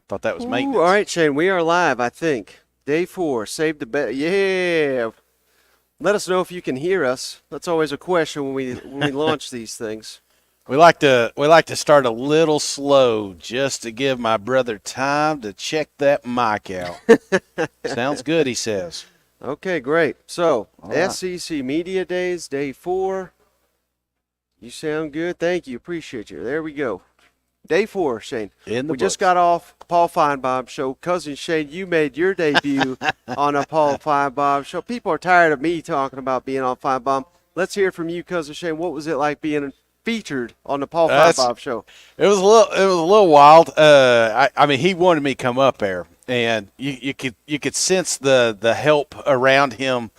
Thought that was Ooh, maintenance. all right, Shane, we are live, I think. Day 4, save the bet. Yeah. Let us know if you can hear us. That's always a question when we launch these things. We like to start a little slow just to give my brother time to check that mic out. Sounds good, he says. Okay, great. So, All right. SEC Media Days, Day 4. You sound good. Thank you. Appreciate you. There we go. Day 4, Shane. In the We just books. got off Paul Feinbaum show. Cousin Shane, you made your debut on a Paul Feinbaum show. People are tired of me talking about being on Feinbaum. Let's hear from you, Cousin Shane. What was it like being featured on the Paul Feinbaum show? It was a little wild. I mean, he wanted me to come up there, and you could sense the help around him.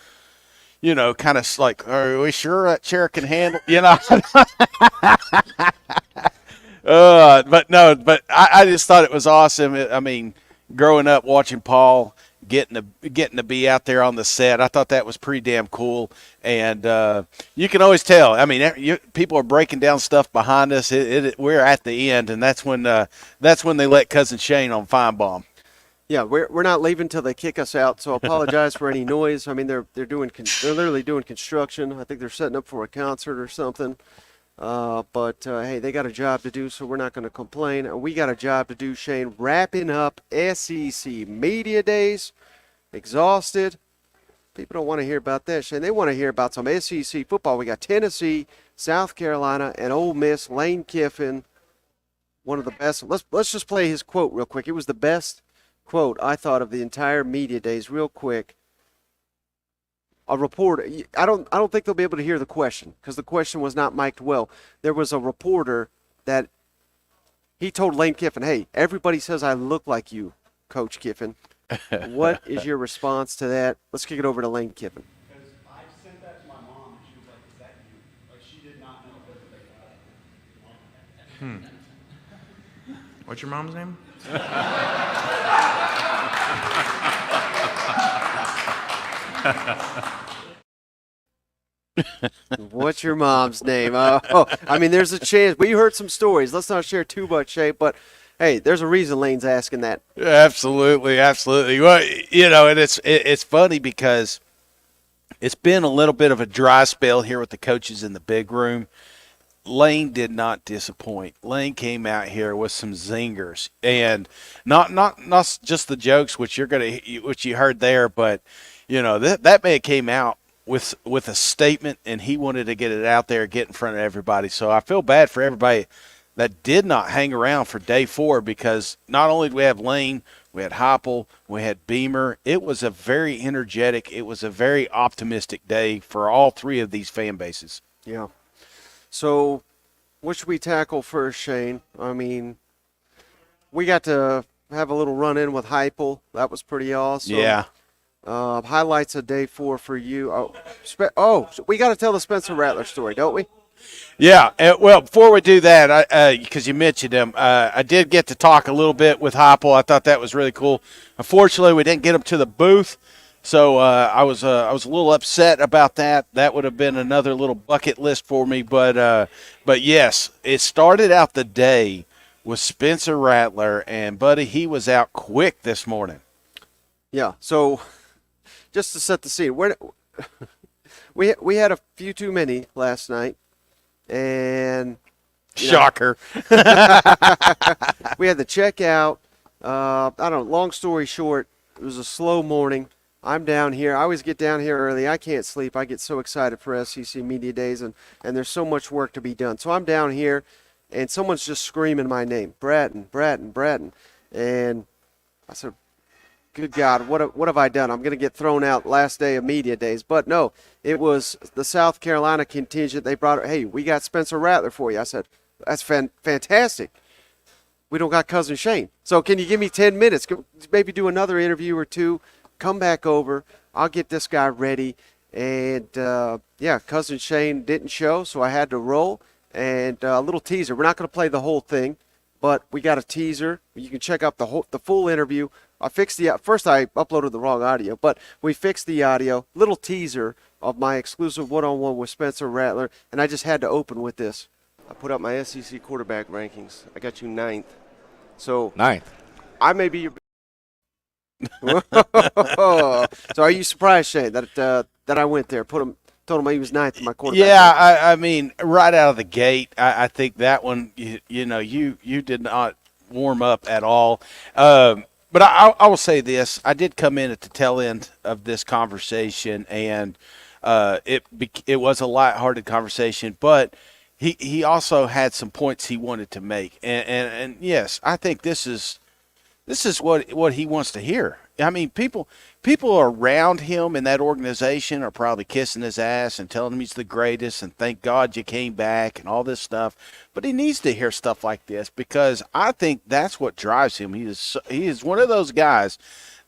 You know, kind of like, are we sure that chair can handle? You know. But I just thought it was awesome. I mean, growing up watching Paul getting to be out there on the set, I thought that was pretty damn cool. And you can always tell. I mean, people are breaking down stuff behind us. We're at the end, and that's when they let Cousin Shane on Feinbaum. Yeah, we're not leaving till they kick us out. So apologize for any noise. I mean, they're literally doing construction. I think they're setting up for a concert or something. But hey, they got a job to do, so we're not going to complain. We got a job to do, Shane. Wrapping up SEC Media Days. Exhausted. People don't want to hear about that, Shane. They want to hear about some SEC football. We got Tennessee, South Carolina, and Ole Miss. Lane Kiffin, one of the best. Let's just play his quote real quick. It was the best quote I thought of the entire Media Days. Real quick. A reporter, I don't think they'll be able to hear the question because the question was not mic'd well. There was a reporter that he told Lane Kiffin, hey, everybody says I look like you, Coach Kiffin. What is your response to that? Let's kick it over to Lane Kiffin. Because I sent that to my mom, and she was like, is that you? Like, she did not know. What's your mom's name? What's your mom's name? Oh, I mean, there's a chance. We heard some stories. Let's not share too much, Shay, but hey, there's a reason Lane's asking that. Absolutely, absolutely. Well, you know, and it's funny because it's been a little bit of a dry spell here with the coaches in the big room. Lane did not disappoint. Lane came out here with some zingers, and not just the jokes which you heard there, but you know that man came out with a statement, and he wanted to get it out there, get in front of everybody. So I feel bad for everybody that did not hang around for day 4 because not only did we have Lane, we had Heupel, we had Beamer. It was a very energetic, it was a very optimistic day for all 3 of these fan bases. Yeah. So, what should we tackle first, Shane? I mean, we got to have a little run-in with Heupel. That was pretty awesome. Yeah. Highlights of day 4 for you. We got to tell the Spencer Rattler story, don't we? Yeah. Well, before we do that, because you mentioned him, I did get to talk a little bit with Heupel. I thought that was really cool. Unfortunately, we didn't get him to the booth. So I was a little upset about that. That would have been another little bucket list for me. But yes, it started out the day with Spencer Rattler, and buddy, he was out quick this morning. Yeah. So just to set the scene, we had a few too many last night, and shocker. We had the checkout. I don't know. Long story short, it was a slow morning. I'm down here. I always get down here early. I can't sleep. I get so excited for SEC Media Days, and there's so much work to be done. So I'm down here, and someone's just screaming my name, Bratton, Bratton, Bratton. And I said, good God, what have I done? I'm going to get thrown out last day of Media Days. But no, it was the South Carolina contingent. They brought, hey, we got Spencer Rattler for you. I said, that's fantastic. We don't got Cousin Shane. So can you give me 10 minutes? Maybe do another interview or two. Come back over. I'll get this guy ready. And, Cousin Shane didn't show, so I had to roll. And a little teaser. We're not going to play the whole thing, but we got a teaser. You can check out the full interview. First I uploaded the wrong audio, but we fixed the audio. Little teaser of my exclusive one-on-one with Spencer Rattler, and I just had to open with this. I put up my SEC quarterback rankings. I got you 9th. So 9th. I may be your. So are you surprised, Shane, that I went there? Told him he was ninth in my quarterback. Yeah, I mean, right out of the gate, I think that one, you did not warm up at all. But I will say this: I did come in at the tail end of this conversation, and it was a lighthearted conversation, but he also had some points he wanted to make, and yes, I think this is what he wants to hear. I mean, people around him in that organization are probably kissing his ass and telling him he's the greatest and thank God you came back and all this stuff. But he needs to hear stuff like this because I think that's what drives him. He is one of those guys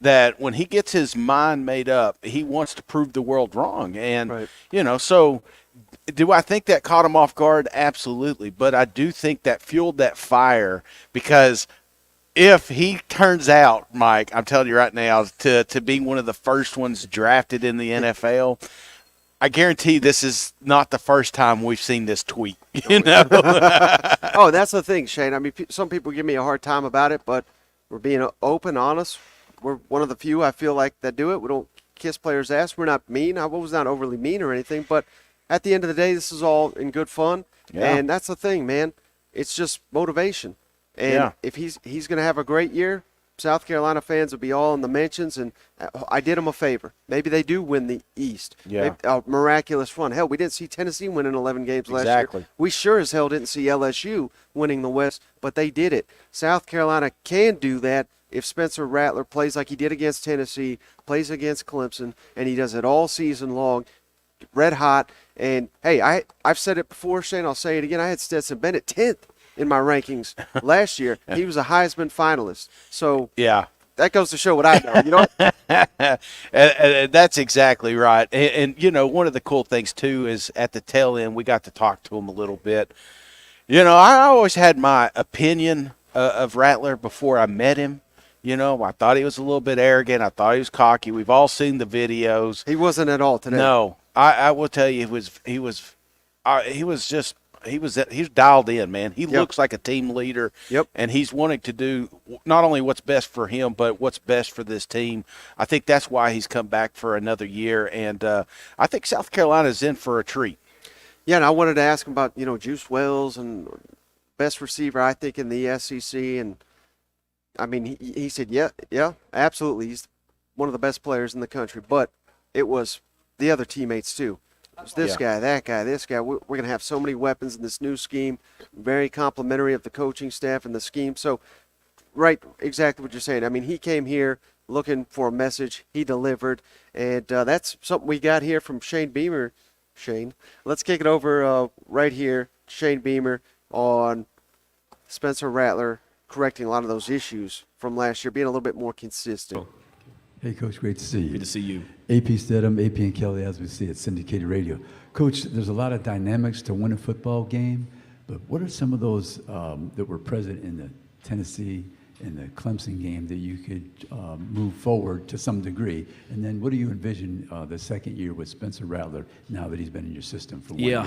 that when he gets his mind made up, he wants to prove the world wrong. And Right. So do I think that caught him off guard? Absolutely. But I do think that fueled that fire because if he turns out, Mike, I'm telling you right now, to be one of the first ones drafted in the NFL, I guarantee this is not the first time we've seen this tweet. Oh, that's the thing, Shane. I mean, some people give me a hard time about it, but we're being open, honest. We're one of the few I feel like that do it. We don't kiss players' ass. We're not mean. I was not overly mean or anything, but at the end of the day, this is all in good fun. Yeah. And that's the thing, man. It's just motivation. And if he's going to have a great year, South Carolina fans will be all in the mentions, and I did them a favor. Maybe they do win the East. Yeah. Maybe, a miraculous run. Hell, we didn't see Tennessee winning 11 games last Exactly. year. We sure as hell didn't see LSU winning the West, but they did it. South Carolina can do that if Spencer Rattler plays like he did against Tennessee, plays against Clemson, and he does it all season long, red hot. And, hey, I've said it before, Shane, I'll say it again. I had Stetson Bennett 10th in my rankings last year. He was a Heisman finalist. So Yeah. that goes to show what I know. You know, And that's exactly right. And, one of the cool things, too, is at the tail end, we got to talk to him a little bit. I always had my opinion of Rattler before I met him. I thought he was a little bit arrogant. I thought he was cocky. We've all seen the videos. he wasn't at all today. No, I will tell you, he was dialed in, man. He looks like a team leader. Yep. And he's wanting to do not only what's best for him, but what's best for this team. I think that's why he's come back for another year. And I think South Carolina's in for a treat. Yeah, and I wanted to ask him about, Juice Wells and best receiver, I think, in the SEC. And, I mean, he said, yeah, absolutely. He's one of the best players in the country. But it was the other teammates, too. It was this guy, that guy, this guy. We're going to have so many weapons in this new scheme, very complimentary of the coaching staff and the scheme. So, right, exactly what you're saying. I mean, he came here looking for a message. He delivered. And that's something we got here from Shane Beamer. Shane, let's kick it over right here, Shane Beamer, on Spencer Rattler correcting a lot of those issues from last year, being a little bit more consistent. Hey, Coach, great to see you. Good to see you. AP Stedham, AP and Kelly, as we see at Syndicated Radio. Coach, there's a lot of dynamics to win a football game, but what are some of those that were present in the Tennessee and the Clemson game that you could move forward to some degree? And then what do you envision the second year with Spencer Rattler now that he's been in your system for 1 year?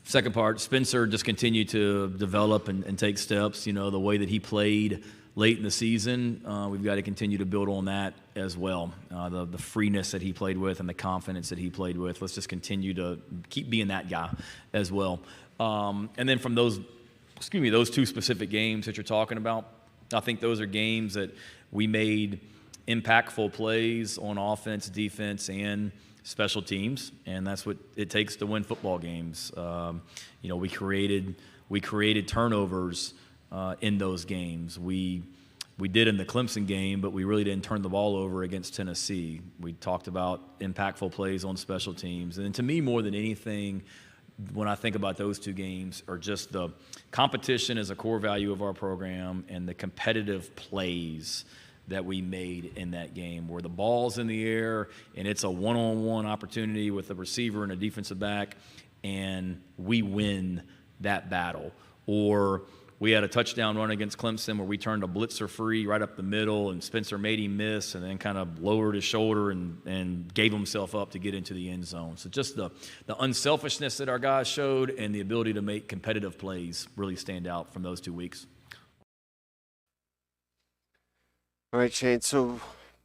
Second part, Spencer just continued to develop and take steps. The way that he played late in the season, we've got to continue to build on that as well. The freeness that he played with and the confidence that he played with. Let's just continue to keep being that guy as well. And then from those two specific games that you're talking about, I think those are games that we made impactful plays on offense, defense, and special teams, and that's what it takes to win football games. We created turnovers in those games. We did in the Clemson game, but we really didn't turn the ball over against Tennessee. We talked about impactful plays on special teams, and to me, more than anything, when I think about those two games, are just the competition as a core value of our program and the competitive plays that we made in that game, where the ball's in the air and it's a one-on-one opportunity with a receiver and a defensive back, and we win that battle. Or we had a touchdown run against Clemson where we turned a blitzer free right up the middle, and Spencer made him miss and then kind of lowered his shoulder and gave himself up to get into the end zone. So just the unselfishness that our guys showed and the ability to make competitive plays really stand out from those 2 weeks. All right, Shane. So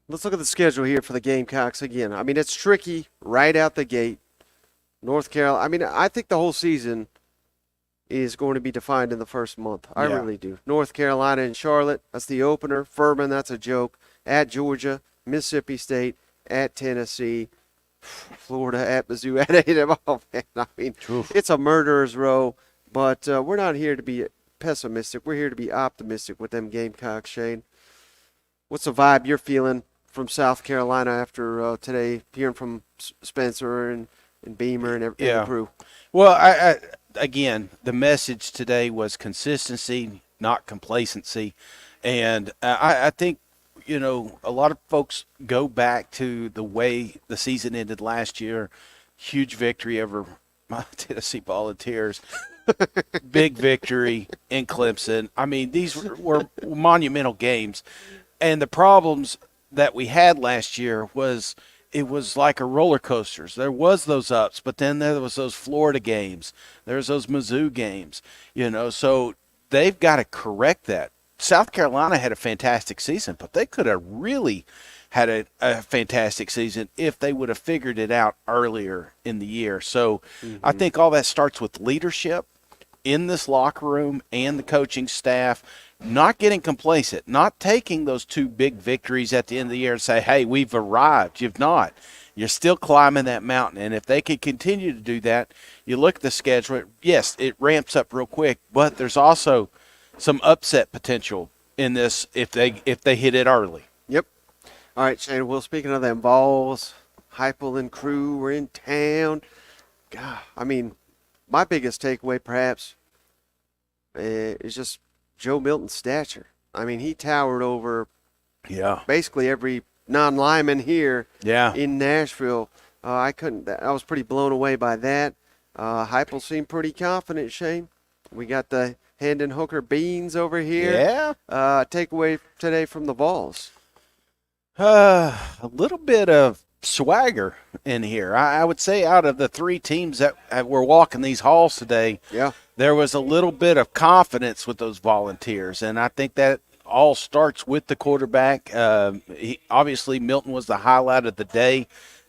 let's look at the schedule here for the Gamecocks again. I mean, it's tricky right out the gate. North Carolina. I mean, I think the whole season is going to be defined in the first month. I Yeah. really do. North Carolina and Charlotte, that's the opener. Furman, that's a joke. At Georgia, Mississippi State, at Tennessee, Florida, at Mizzou, at A&M. Oh, man, I mean, it's a murderer's row. But we're not here to be pessimistic. We're here to be optimistic with them Gamecocks, Shane. What's the vibe you're feeling from South Carolina after today, hearing from Spencer and Beamer and the crew? Well, I again, the message today was consistency, not complacency. And I think, you know, a lot of folks go back to the way the season ended last year. Huge victory over my Tennessee Volunteers. Big victory in Clemson. I mean, these were monumental games. And the problems that we had last year was it was like a roller coaster. There was those ups, but then there was those Florida games. There's those Mizzou games, you know. So they've got to correct that. South Carolina had a fantastic season, but they could have really had a fantastic season if they would have figured it out earlier in the year. So I think all that starts with leadership in this locker room and the coaching staff, not getting complacent, not taking those two big victories at the end of the year and say, hey, we've arrived. You've not. You're still climbing that mountain. And if they could continue to do that, you look at the schedule, yes, it ramps up real quick, but there's also some upset potential in this if they hit it early. Yep. All right, Shane. Well, speaking of them Vols, Heupel and crew were in town. God, I mean, my biggest takeaway perhaps is just Joe Milton's stature. I mean, he towered over basically every non-lineman here in Nashville. I was pretty blown away by that. Heupel seemed pretty confident, Shane. We got the Hendon Hooker beans over here. Yeah. Takeaway today from the Vols. A little bit of swagger in here. I would say out of the three teams that were walking these halls today, there was a little bit of confidence with those Volunteers, and I think that all starts with the quarterback. Obviously, Milton was the highlight of the day.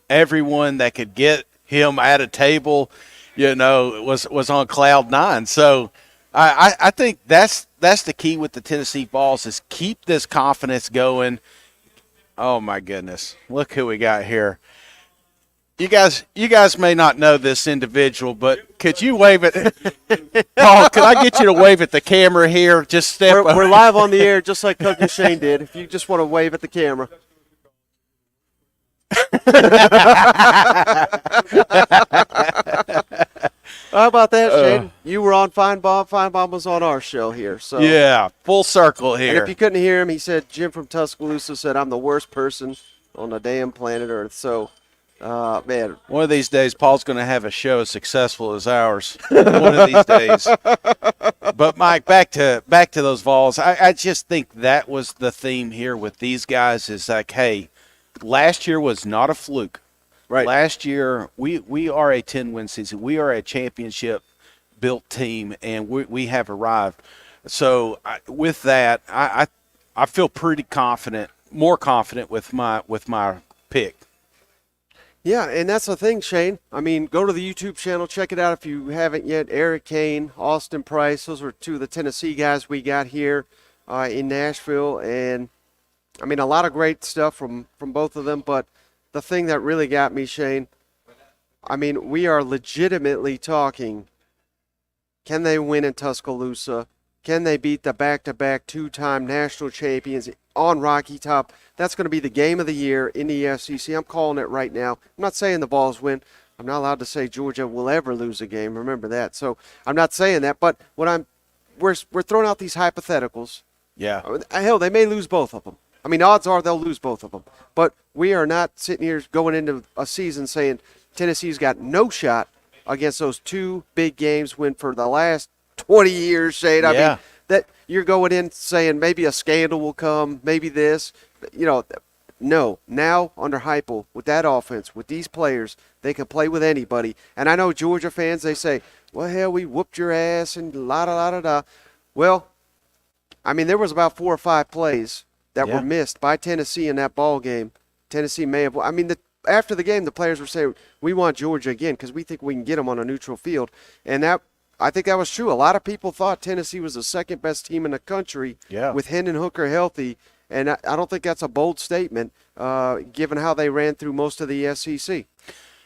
Everyone that could get him at a table, you know, was on cloud nine. So I think that's the key with the Tennessee Vols is keep this confidence going. Oh my goodness! Look who we got here. You guys may not know this individual, but could you wave it? Paul, could I get you to wave at the camera here? Just step over. We're live on the air, just like Coach and Shane did. If you just want to wave at the camera. How about that, Shane? You were on Feinbaum. Feinbaum was on our show here. So yeah, full circle here. And if you couldn't hear him, he said, Jim from Tuscaloosa said, I'm the worst person on the damn planet Earth. So, man. One of these days, Paul's going to have a show as successful as ours. One of these days. But, Mike, back to those Vols. I just think that was the theme here with these guys is like, hey, last year was not a fluke. Right. Last year, we are a 10-win season. We are a championship-built team, and we have arrived. So with that, I feel pretty confident, more confident with my pick. Yeah, and that's the thing, Shane. I mean, go to the YouTube channel, check it out if you haven't yet. Eric Kane, Austin Price, those were two of the Tennessee guys we got here in Nashville. And, I mean, a lot of great stuff from both of them, but the thing that really got me, Shane, I mean, we are legitimately talking, can they win in Tuscaloosa? Can they beat the back-to-back two-time national champions on Rocky Top? That's going to be the game of the year in the SEC. I'm calling it right now. I'm not saying the Vols win. I'm not allowed to say Georgia will ever lose a game. Remember that. So I'm not saying that. But we're throwing out these hypotheticals. Yeah. Hell, they may lose both of them. I mean, odds are they'll lose both of them. But we are not sitting here going into a season saying Tennessee's got no shot against those two big games when for the last 20 years, Shane. I mean, that you're going in saying maybe a scandal will come, maybe this. You know, no. Now, under Heupel, with that offense, with these players, they can play with anybody. And I know Georgia fans, they say, well, hell, we whooped your ass and la-da-la-da-da. Well, I mean, there was about 4 or 5 plays that were missed by Tennessee in that ball game. Tennessee may have. I mean, after the game, the players were saying, "We want Georgia again because we think we can get them on a neutral field," and I think that was true. A lot of people thought Tennessee was the second best team in the country with Hendon Hooker healthy, and I don't think that's a bold statement given how they ran through most of the SEC.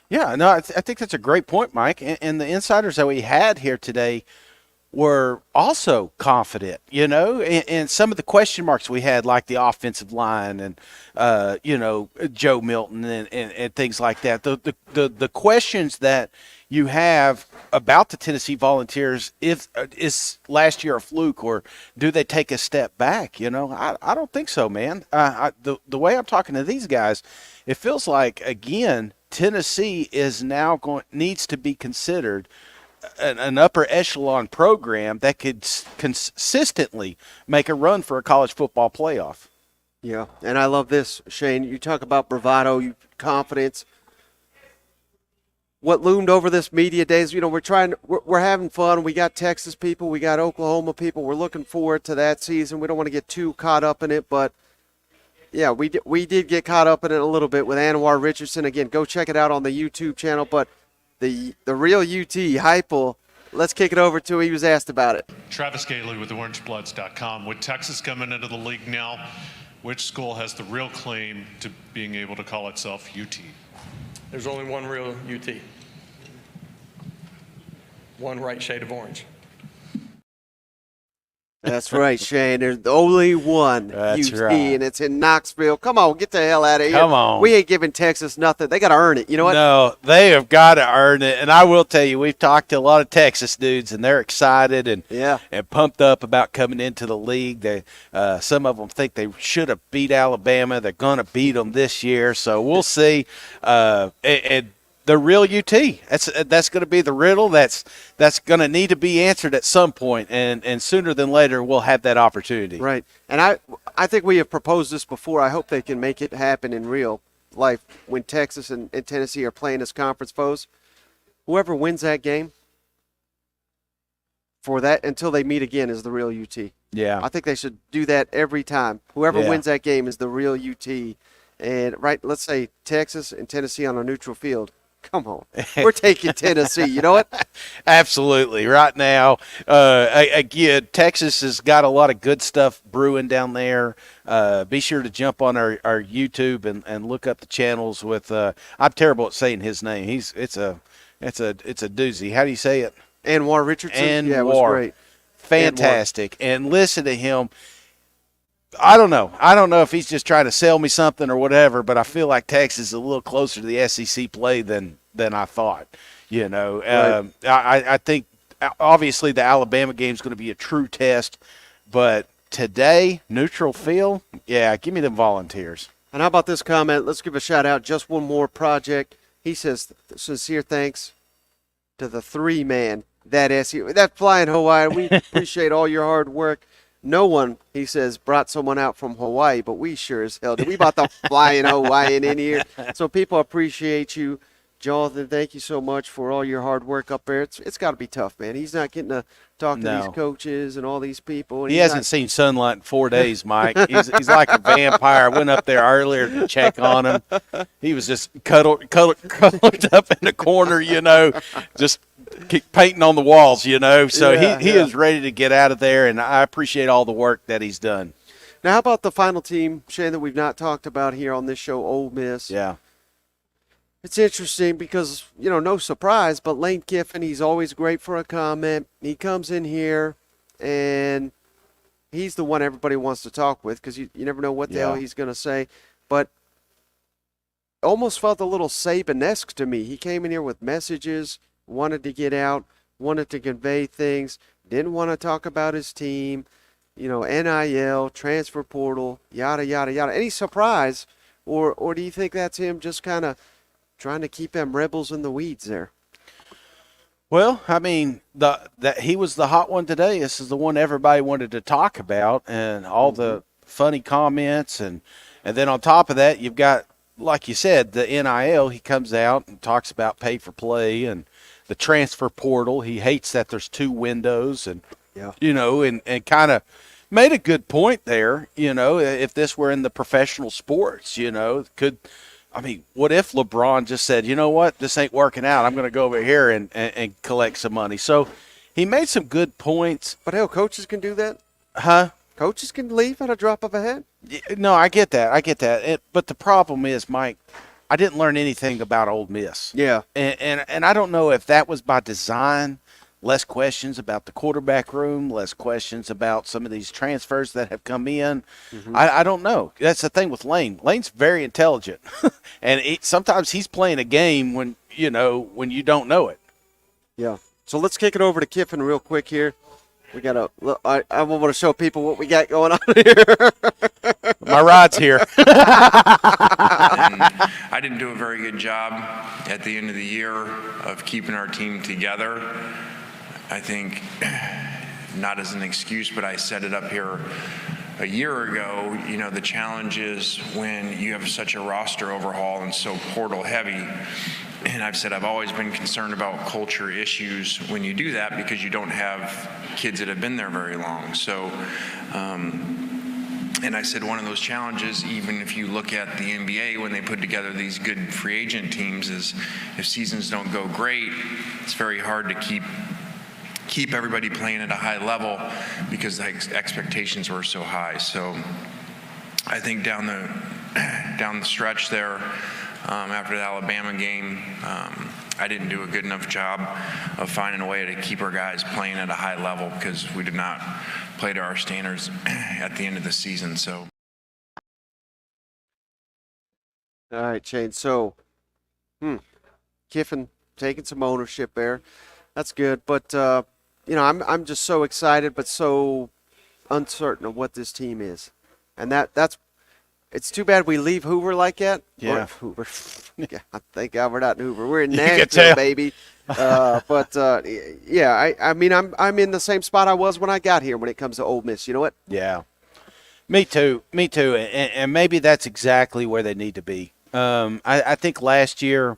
Yeah, no, I think that's a great point, Mike. And the insiders that we had here today were also confident, and some of the question marks we had, like the offensive line and, Joe Milton and things like that. The questions that you have about the Tennessee Volunteers, is last year a fluke or do they take a step back? I don't think so, man. The way I'm talking to these guys, it feels like, again, Tennessee needs to be considered an upper echelon program that could consistently make a run for a college football playoff. Yeah, and I love this, Shane. You talk about bravado, confidence. What loomed over this media days, we're having fun. We got Texas people, we got Oklahoma people. We're looking forward to that season. We don't want to get too caught up in it, but yeah, we did get caught up in it a little bit with Anwar Richardson. Again, go check it out on the YouTube channel, but the real UT, Heupel, let's kick it over to him. He was asked about it. Travis Galey with OrangeBloods.com. With Texas coming into the league now, which school has the real claim to being able to call itself UT? There's only one real UT. One right shade of orange. That's right, Shane. There's only one That's UT, right. and it's in Knoxville. Come on, get the hell out of here. Come on. We ain't giving Texas nothing. They got to earn it. You know what? No, they have got to earn it. And I will tell you, we've talked to a lot of Texas dudes, and they're excited and pumped up about coming into the league. Some of them think they should have beat Alabama. They're going to beat them this year. So we'll see. And the real UT. That's going to be the riddle. That's going to need to be answered at some point, and sooner than later we'll have that opportunity. Right. And I think we have proposed this before. I hope they can make it happen in real life when Texas and Tennessee are playing as conference foes. Whoever wins that game for that until they meet again is the real UT. Yeah. I think they should do that every time. Whoever wins that game is the real UT. And let's say Texas and Tennessee on a neutral field. Come on. We're taking Tennessee. You know what? Absolutely. Right now, again, Texas has got a lot of good stuff brewing down there. Be sure to jump on our YouTube and look up the channels with I'm terrible at saying his name. It's a doozy. How do you say it? Anwar Richardson. Yeah, it was great. Fantastic. And listen to him. I don't know if he's just trying to sell me something or whatever, but I feel like Texas is a little closer to the SEC play than I thought. Right. I think obviously the Alabama game is going to be a true test, but today, neutral field, give me them Volunteers. And how about this comment? Let's give a shout out. Just one more project. He says, sincere thanks to the three-man, that flying Hawaii. We appreciate all your hard work. No one, he says, brought someone out from Hawaii, but we sure as hell did. We brought the flying Hawaiian in here. So people appreciate you. Jonathan, thank you so much for all your hard work up there. It's got to be tough, man. He's not getting to talk to these coaches and all these people. And he hasn't seen sunlight in 4 days, Mike. He's like a vampire. I went up there earlier to check on him. He was just cuddled up in the corner, just painting on the walls, So he is ready to get out of there, and I appreciate all the work that he's done. Now, how about the final team, Shane, that we've not talked about here on this show, Ole Miss? Yeah. It's interesting because, no surprise, but Lane Kiffin, he's always great for a comment. He comes in here, and he's the one everybody wants to talk with because you never know what the hell he's going to say. But almost felt a little Saban-esque to me. He came in here with messages, wanted to get out, wanted to convey things, didn't want to talk about his team, NIL, transfer portal, yada, yada, yada. Any surprise, or do you think that's him just kind of trying to keep them rebels in the weeds there? Well, I mean, that he was the hot one today. This is the one everybody wanted to talk about, and all the funny comments, and then on top of that, you've got, like you said, the NIL. He comes out and talks about pay for play and the transfer portal. He hates that there's two windows, and and kind of made a good point there. If this were in the professional sports, what if LeBron just said, you know what, this ain't working out. I'm going to go over here and collect some money. So he made some good points. But hell, coaches can do that. Huh? Coaches can leave at a drop of a hat. No, I get that. But the problem is, Mike, I didn't learn anything about Ole Miss. Yeah. And I don't know if that was by design. Less questions about the quarterback room, less questions about some of these transfers that have come in. Mm-hmm. I don't know. That's the thing with Lane. Lane's very intelligent, and sometimes he's playing a game when you don't know it. Yeah. So let's kick it over to Kiffin real quick here. We got I want to show people what we got going on here. My ride's here. I didn't do a very good job at the end of the year of keeping our team together. I think, not as an excuse, but I set it up here a year ago. The challenge is when you have such a roster overhaul and so portal heavy. And I've said I've always been concerned about culture issues when you do that because you don't have kids that have been there very long. So, and I said one of those challenges, even if you look at the NBA when they put together these good free agent teams, is if seasons don't go great, it's very hard to keep everybody playing at a high level because the expectations were so high. So I think down the stretch there, after the Alabama game, I didn't do a good enough job of finding a way to keep our guys playing at a high level because we did not play to our standards at the end of the season. So. All right, Shane. So, Kiffin taking some ownership there. That's good, but I'm just so excited, but so uncertain of what this team is, and that's. It's too bad we leave Hoover like that. Yeah, Hoover. Thank God we're not in Hoover. We're in Nashville, baby. Yeah. I'm in the same spot I was when I got here when it comes to Ole Miss. You know what? Yeah. Me too. And maybe that's exactly where they need to be. I think last year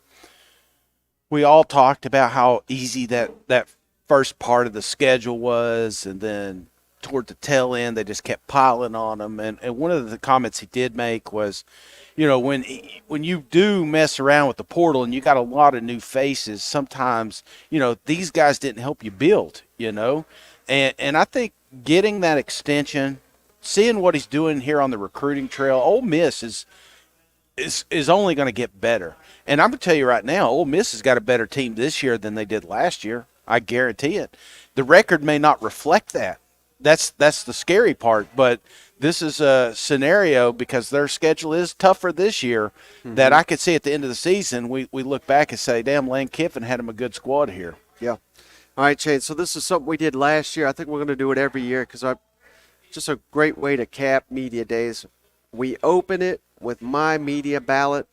we all talked about how easy that first part of the schedule was, and then toward the tail end they just kept piling on them. And one of the comments he did make was, when you do mess around with the portal and you got a lot of new faces, sometimes, these guys didn't help you build, and I think getting that extension, seeing what he's doing here on the recruiting trail, Ole Miss is only going to get better. And I'm going to tell you right now, Ole Miss has got a better team this year than they did last year. I guarantee it. The record may not reflect that. That's the scary part, but this is a scenario because their schedule is tougher this year that I could see at the end of the season. We look back and say, damn, Lane Kiffin had him a good squad here. Yeah. All right, Shane. So this is something we did last year. I think we're going to do it every year because just a great way to cap media days. We open it with my media ballot.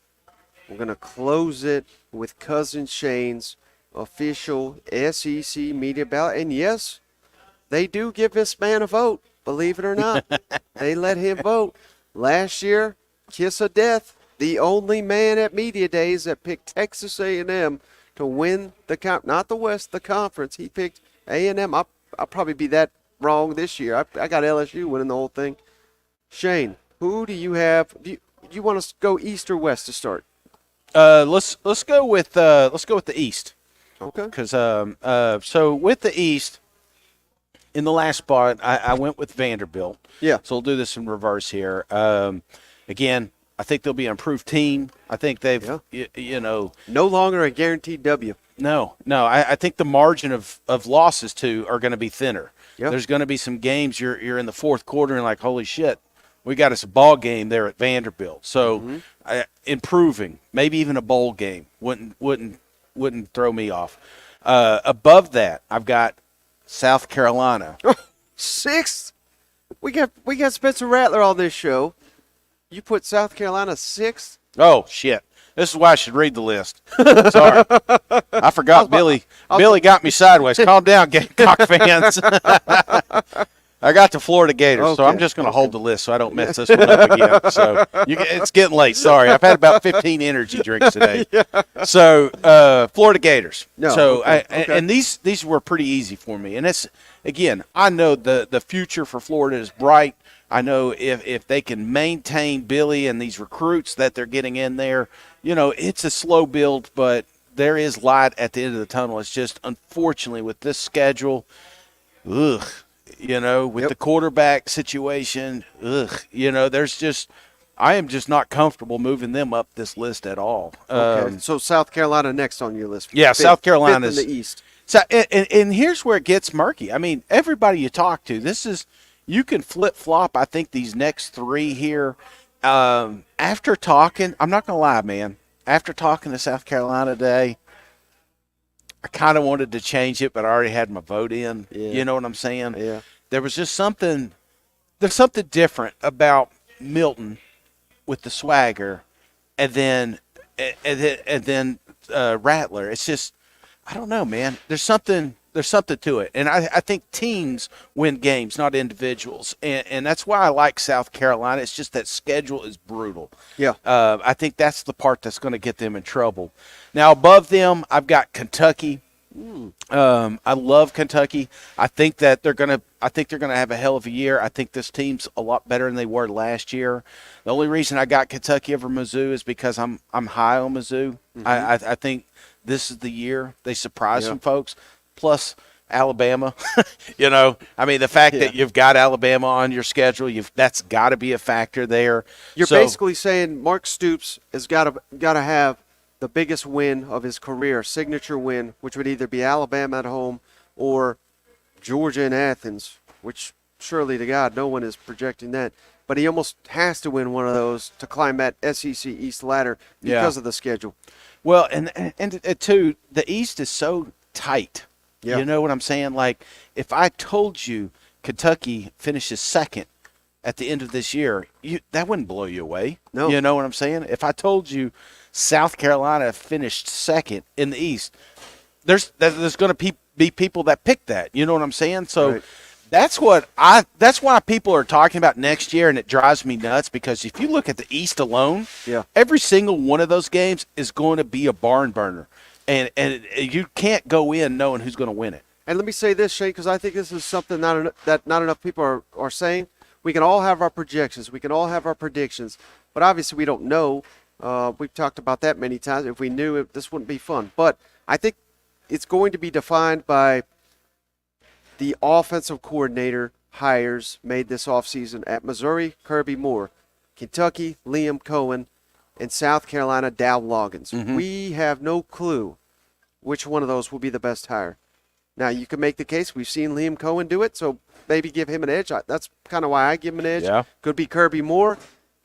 We're going to close it with Cousin Shane's official SEC media ballot. And yes, they do give this man a vote, believe it or not. They let him vote. Last year, kiss of death, the only man at media days that picked Texas A&M to win not the West, the conference. He picked A&M. I'll probably be that wrong this year. I got LSU winning the whole thing. Shane, who do you have? Do you want us to go East or West to start? Let's go with the East. Okay. Because so with the East, in the last spot, I went with Vanderbilt. Yeah. So we'll do this in reverse here. Again, I think they'll be an improved team. I think they've, no longer a guaranteed W. No. I think the margin of losses too are going to be thinner. Yep. There's going to be some games you're in the fourth quarter and like, holy shit, we got us a ball game there at Vanderbilt. So improving, maybe even a bowl game wouldn't throw me off. Above that, I've got South Carolina. Sixth. We got Spencer Rattler on this show. You put South Carolina sixth? Oh shit. This is why I should read the list. Sorry. I forgot Billy got me sideways. Calm down, Gamecock fans. I got the Florida Gators, so I'm Okay, just going to hold the list so I don't mess this one up again. So it's getting late. Sorry, I've had about 15 energy drinks today. So Florida Gators. No, So okay. and these were pretty easy for me. And it's again, I know the future for Florida is bright. I know if they can maintain Billy and these recruits that they're getting in there, it's a slow build, but there is light at the end of the tunnel. It's just unfortunately with this schedule, with the quarterback situation, there's just I am just not comfortable moving them up this list at all. Okay. So South Carolina next on your list. Yeah, South Carolina is in the East. So and here's where it gets murky. I mean, everybody you talk to, you can flip flop. I think these next three here. After talking, I'm not gonna lie, man. After talking to South Carolina today, I kind of wanted to change it, but I already had my vote in. Yeah. You know what I'm saying? Yeah. There was just something. There's something different about Milton with the swagger, and then Rattler. It's just I don't know, man. There's something to it, and I think teams win games, not individuals, and that's why I like South Carolina. It's just that schedule is brutal. Yeah. I think that's the part that's going to get them in trouble. Now above them, I've got Kentucky. I love Kentucky. I think that they're gonna have a hell of a year. I think this team's a lot better than they were last year. The only reason I got Kentucky over Mizzou is because I'm high on Mizzou. I think this is the year they surprise some folks. Plus Alabama, I mean the fact that you've got Alabama on your schedule, that's got to be a factor there. You're basically saying Mark Stoops has got to have the biggest win of his career, signature win, which would either be Alabama at home or Georgia in Athens, which surely to God no one is projecting that. But he almost has to win one of those to climb that SEC East ladder because of the schedule. Well, and too, the East is so tight. Yeah. You know what I'm saying? Like, if I told you Kentucky finishes second at the end of this year, that wouldn't blow you away. No. You know what I'm saying? If I told you South Carolina finished second in the East, there's going to be people that pick that. You know what I'm saying? So Right. that's why people are talking about next year, and it drives me nuts because if you look at the East alone, every single one of those games is going to be a barn burner. And you can't go in knowing who's going to win it. And let me say this, Shane, because I think this is something that not enough people are saying. We can all have our projections. We can all have our predictions. But obviously we don't know. We've talked about that many times. If we knew, this wouldn't be fun. But I think it's going to be defined by the offensive coordinator hires made this offseason at Missouri, Kirby Moore, Kentucky, Liam Cohen, and South Carolina, Dow Loggins. Mm-hmm. We have no clue which one of those will be the best hire. Now, you can make the case. We've seen Liam Cohen do it, so maybe give him an edge. That's kind of why I give him an edge. Yeah. Could be Kirby Moore.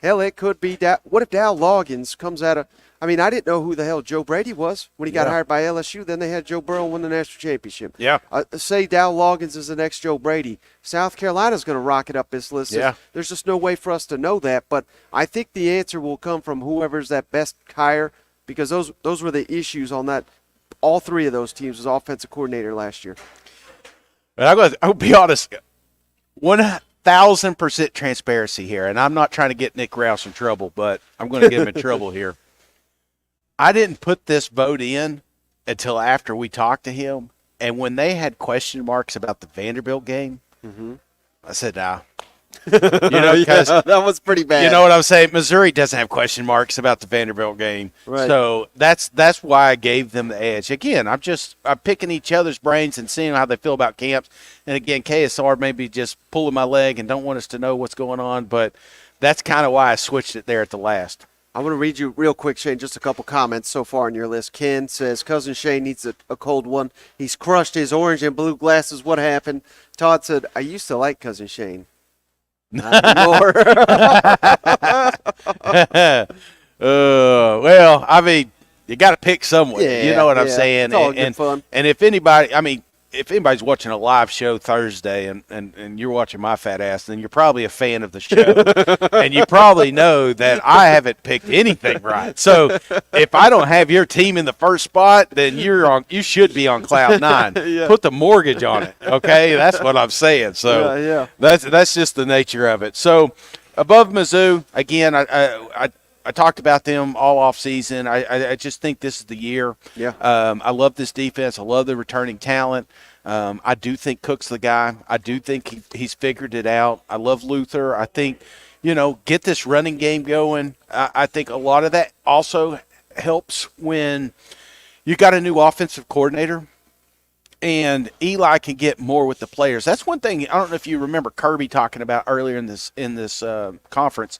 Hell, it could be what if Dow Loggins comes out of – I mean, I didn't know who the hell Joe Brady was when he got hired by LSU. Then they had Joe Burrow win the national championship. Yeah. Say Dow Loggins is the next Joe Brady. South Carolina's going to rocket up this list. Yeah. There's just no way for us to know that. But I think the answer will come from whoever's that best hire because those were the issues on that. All three of those teams as offensive coordinator last year. And I'll be honest, 1,000% transparency here, and I'm not trying to get Nick Rouse in trouble, but I'm going to get him in trouble here. I didn't put this vote in until after we talked to him, and when they had question marks about the Vanderbilt game, I said, nah. Because that was pretty bad. you know what I'm saying? Missouri doesn't have question marks about the Vanderbilt game. Right. So that's why I gave them the edge. Again, I'm picking each other's brains and seeing how they feel about camps. And again, KSR may be just pulling my leg and don't want us to know what's going on, but that's kind of why I switched it there at the last. I want to read you real quick, Shane, just a couple comments so far on your list. Ken says, Cousin Shane needs a cold one. He's crushed his orange and blue glasses. What happened? Todd said, I used to like Cousin Shane. Not anymore. Well, I mean, you got to pick someone. Yeah, you know what I'm yeah. saying? It's all good fun. And if anybody, I mean, if anybody's watching a live show Thursday and you're watching my fat ass, then you're probably a fan of the show. And you probably know that I haven't picked anything right. So if I don't have your team in the first spot, then you should be on cloud nine. Yeah. Put the mortgage on it, okay? That's what I'm saying. So Yeah. that's just the nature of it. So above Mizzou, again, I talked about them all off season. I just think this is the year. Yeah. I love this defense. I love the returning talent. I do think Cook's the guy. I do think he's figured it out. I love Luther. I think, get this running game going. I think a lot of that also helps when you got a new offensive coordinator and Eli can get more with the players. That's one thing. I don't know if you remember Kirby talking about earlier in this conference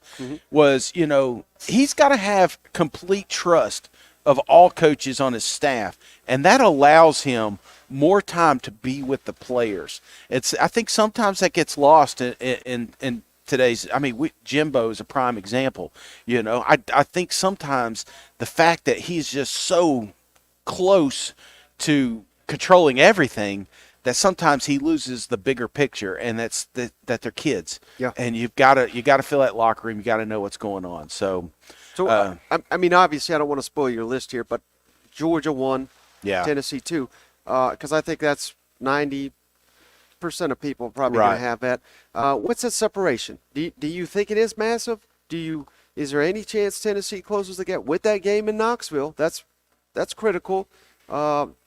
was, he's got to have complete trust of all coaches on his staff, and that allows him more time to be with the players. I think sometimes that gets lost in today's. Jimbo is a prime example. I think sometimes the fact that he's just so close to controlling everything that sometimes he loses the bigger picture, and that they're kids. Yeah. And you got to fill that locker room. You got to know what's going on. So obviously, I don't want to spoil your list here, but Georgia won, yeah. Tennessee 2, because I think that's 90% of people probably going Right. to have that. What's that separation? Do you think it is massive? Is there any chance Tennessee closes the gap with that game in Knoxville? That's critical.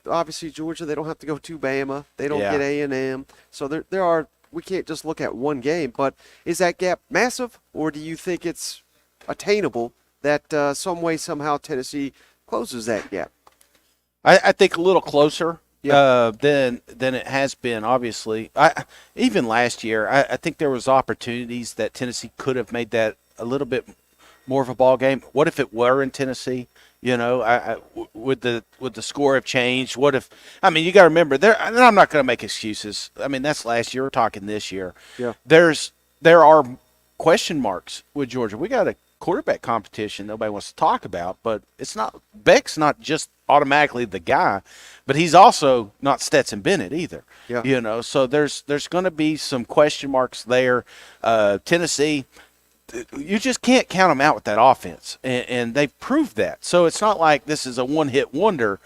Obviously, Georgia, they don't have to go to Bama. They don't Yeah. get A&M. So there are. We can't just look at one game. But is that gap massive, or do you think it's attainable that some way, somehow, Tennessee closes that gap? I think a little closer Yeah. than it has been, obviously. Even last year, I think there was opportunities that Tennessee could have made that a little bit more of a ball game. What if it were in Tennessee? Would the score have changed? What if? You got to remember there. And I'm not going to make excuses. That's last year. We're talking this year. Yeah. There are question marks with Georgia. We got a quarterback competition nobody wants to talk about, but it's not. Beck's not just automatically the guy, but he's also not Stetson Bennett either. Yeah. So there's going to be some question marks there. Tennessee, you just can't count them out with that offense, and they've proved that. So it's not like this is a one-hit wonder.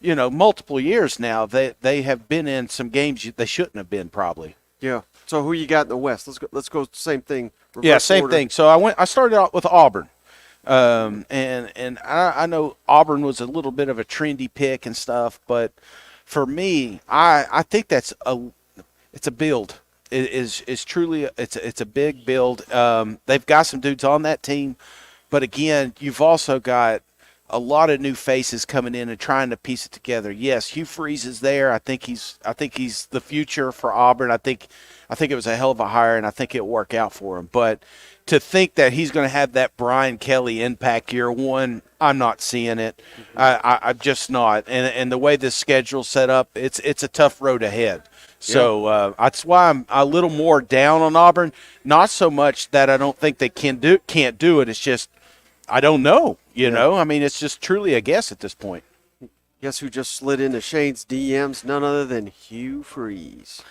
Multiple years now, they have been in some games they shouldn't have been probably. Yeah. So who you got in the West? Let's go same thing. Yeah, reverse same order. thing. So I started out with Auburn, and I know Auburn was a little bit of a trendy pick and stuff, but for me, I think it's a build. It is truly it's a big build. They've got some dudes on that team, but again, you've also got a lot of new faces coming in and trying to piece it together. Yes, Hugh Freeze is there. I think he's the future for Auburn. I think it was a hell of a hire, and I think it'll work out for him. But to think that he's going to have that Brian Kelly impact year one, I'm not seeing it. I'm just not. And the way this schedule's set up, it's a tough road ahead. So that's why I'm a little more down on Auburn. Not so much that I don't think they can't do it. It's just I don't know. It's just truly a guess at this point. Guess who just slid into Shane's DMs? None other than Hugh Freeze.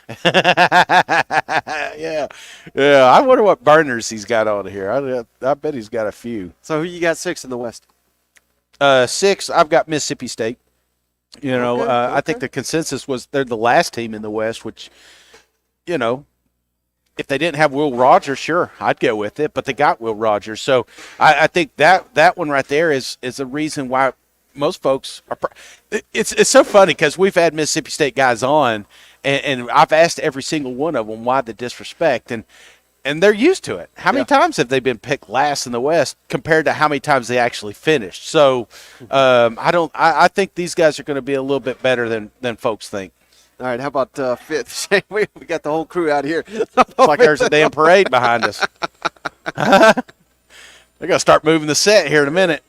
Yeah. I wonder what burners he's got on here. I bet he's got a few. So who you got 6 in the West? 6, I've got Mississippi State. Okay. I think the consensus was they're the last team in the West, which, if they didn't have Will Rogers, sure, I'd go with it. But they got Will Rogers. So I think that one right there is a reason why most folks are it's so funny because we've had Mississippi State guys on, and I've asked every single one of them why the disrespect, and they're used to it. How many times have they been picked last in the West compared to how many times they actually finished? So I think these guys are going to be a little bit better than folks think. All right, how about 5th? Shane, we got the whole crew out here. It's like there's a damn parade behind us. They're going to start moving the set here in a minute.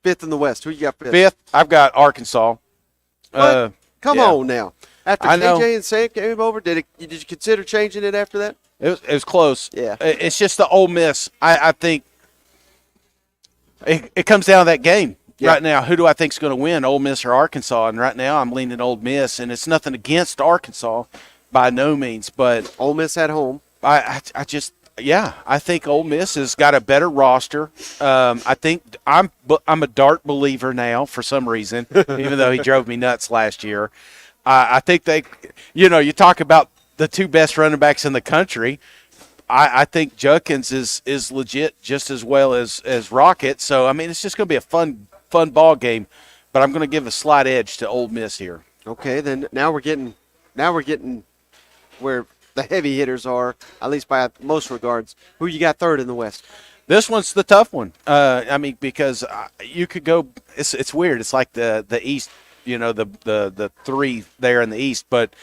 5th in the West. Who you got 5th? 5th, I've got Arkansas. What? Come yeah. on now. After I know. KJ and Sam came over, did you consider changing it after that? It was close. Yeah. It's just the Ole Miss. I think it comes down to that game. Yeah. right now, who do I think is going to win, Ole Miss or Arkansas? And right now I'm leaning Ole Miss, and it's nothing against Arkansas by no means, but Ole Miss at home. I think Ole Miss has got a better roster. I think I'm a Dart believer now for some reason, even though he drove me nuts last year. I think you talk about the two best running backs in the country. I think Judkins is legit just as well as Rocket. So, I mean, it's just going to be a fun ball game, but I'm going to give a slight edge to Ole Miss here. Okay, then now we're getting where the heavy hitters are, at least by most regards. Who you got third in the West? This one's the tough one. Because you could go. It's weird. It's like the East. The three there in the East. But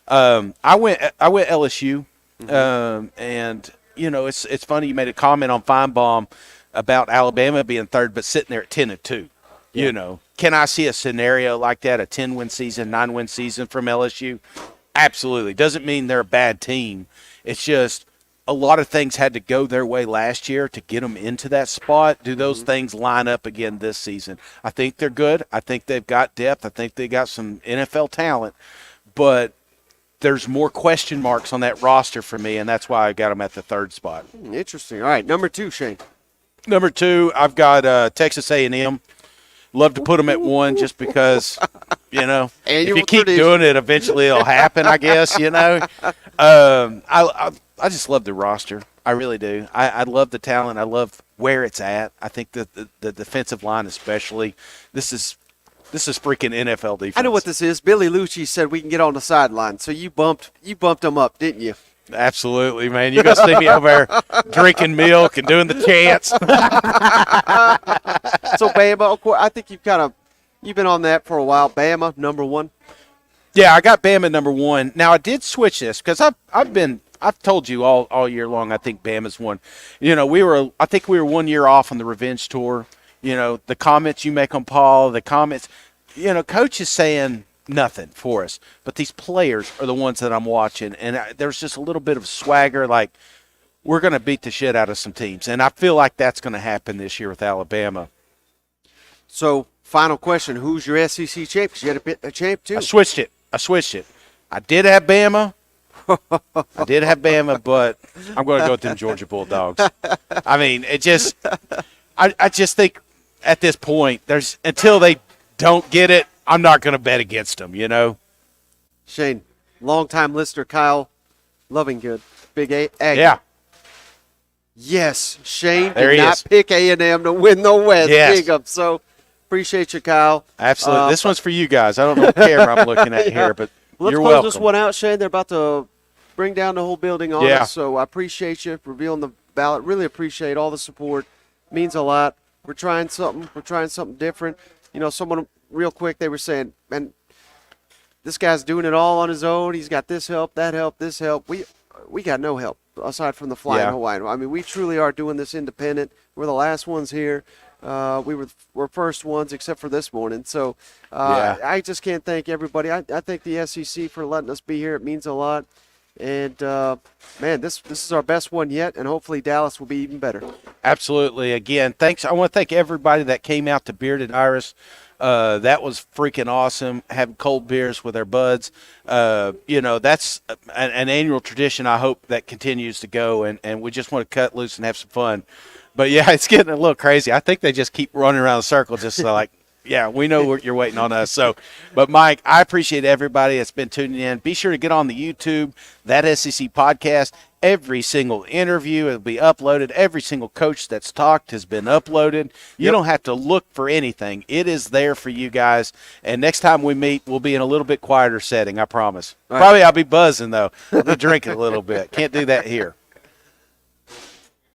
I went LSU, and it's funny. You made a comment on Feinbaum about Alabama being third, but sitting there at 10-2. Yeah. Can I see a scenario like that? A 10-win season, 9-win season from LSU? Absolutely. Doesn't mean they're a bad team. It's just a lot of things had to go their way last year to get them into that spot. Do those things line up again this season? I think they're good. I think they've got depth. I think they got some NFL talent. But there's more question marks on that roster for me, and that's why I got them at the third spot. Interesting. All right, number 2, Shane. Number 2, I've got Texas A&M. Love to put them at 1 just because, if you keep doing it, eventually it'll happen, I guess, I just love the roster. I really do. I love the talent. I love where it's at. I think that the defensive line especially, this is freaking NFL defense. I know what this is. Billy Lucci said we can get on the sideline. So you bumped them up, didn't you? Absolutely, man. You're going to see me over there drinking milk and doing the chants. So Bama, of course, I think you've been on that for a while. Bama, number 1. Yeah, I got Bama number 1. Now I did switch this because I've told you all year long I think Bama's won. I think we were 1 year off on the revenge tour. The comments you make on Paul, the comments, coach is saying nothing for us, but these players are the ones that I'm watching, and there's just a little bit of swagger, like we're going to beat the shit out of some teams, and I feel like that's going to happen this year with Alabama. So, final question: who's your SEC champ? Because you had a champ too. I switched it. I did have Bama. But I'm going to go with them Georgia Bulldogs. I mean, I just think at this point, until they don't get it, I'm not going to bet against them, Shane, longtime listener Kyle Lovinggood, Big A. Yeah. Yes, Shane There did he not is. pick A&M to win the West. Yes. Big up. So, appreciate you, Kyle. Absolutely. This one's for you guys. I don't know what camera I'm looking at here, but Let's you're close welcome. this one out, Shane. They're about to bring down the whole building on Yeah. us. So I appreciate you revealing the ballot. Really appreciate all the support. Means a lot. We're trying something. We're trying something different. Someone real quick, they were saying, man, this guy's doing it all on his own. He's got this help, that help, this help. We got no help aside from the Flying Hawaiian. I mean, we truly are doing this independent. We're the last ones here. We're first ones except for this morning. So I just can't thank everybody. I thank the SEC for letting us be here. It means a lot. And, man, this is our best one yet, and hopefully Dallas will be even better. Absolutely. Again, thanks. I want to thank everybody that came out to Bearded Iris. That was freaking awesome, having cold beers with our buds. That's an annual tradition I hope that continues to go, and we just want to cut loose and have some fun. But, yeah, it's getting a little crazy. I think they just keep running around the circle just like, yeah, we know you're waiting on us. So, but, Mike, I appreciate everybody that's been tuning in. Be sure to get on the YouTube, That SEC Podcast. Every single interview will be uploaded. Every single coach that's talked has been uploaded. You don't have to look for anything. It is there for you guys. And next time we meet, we'll be in a little bit quieter setting, I promise. Probably I'll be buzzing, though. I'll be drinking a little bit. Can't do that here.